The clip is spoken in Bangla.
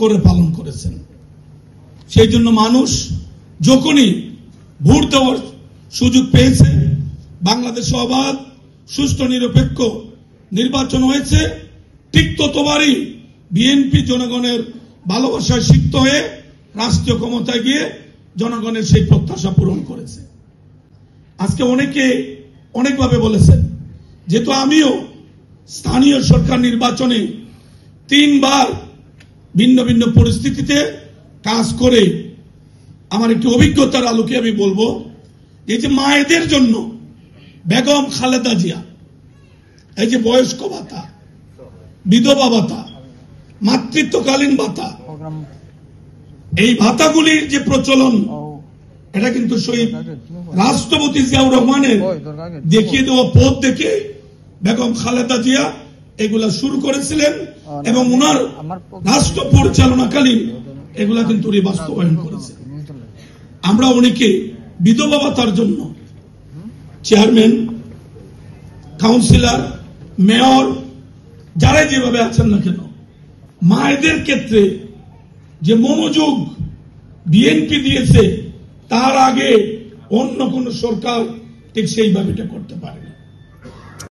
করে পালন করেছেন। সেই জন্য মানুষ যখনই ভোট দেওয়ার সুযোগ পেয়েছে, বাংলাদেশে অবাধ সুষ্ঠু নিরপেক্ষ নির্বাচন হয়েছে, ঠিক ততবারই বিএনপি জনগণের ভালোবাসায় সিক্ত হয়ে রাষ্ট্রীয় ক্ষমতায় গিয়ে জনগণের সেই প্রত্যাশা পূরণ করেছে। আজকে অনেকে অনেকভাবে বলেছেন, যেহেতু আমিও স্থানীয় সরকার নির্বাচনে 3 বার ভিন্ন ভিন্ন পরিস্থিতিতে কাজ করে আমার একটি অভিজ্ঞতার আলোকে আমি বলবো, এই যে মায়েদের জন্য বেগম খালেদা জিয়া এই যে বয়স্ক ভাতা, বিধবা ভাতা, মাতৃত্বকালীন ভাতা, এই ভাতাগুলির যে প্রচলন, এটা কিন্তু শহীদ রাষ্ট্রপতি জিয়াউর রহমানের দেখিয়ে দেওয়া পথ দেখে বেগম খালেদা জিয়া এগুলা শুরু করেছিলেন এবং ওনার রাষ্ট্র পরিচালনাকালীন এগুলা কিন্তু বাস্তবায়ন করেছে। আমরা অনেকে বিধবা ভাতার জন্য চেয়ারম্যান, কাউন্সিলর, মেয়র যারা যেভাবে আছেন না কেন, মায়েদের ক্ষেত্রে যে মনোযোগ বিএনপি দিয়েছে, তার আগে অন্য কোন সরকার ঠিক সেইভাবে এটা করতে পারেনি।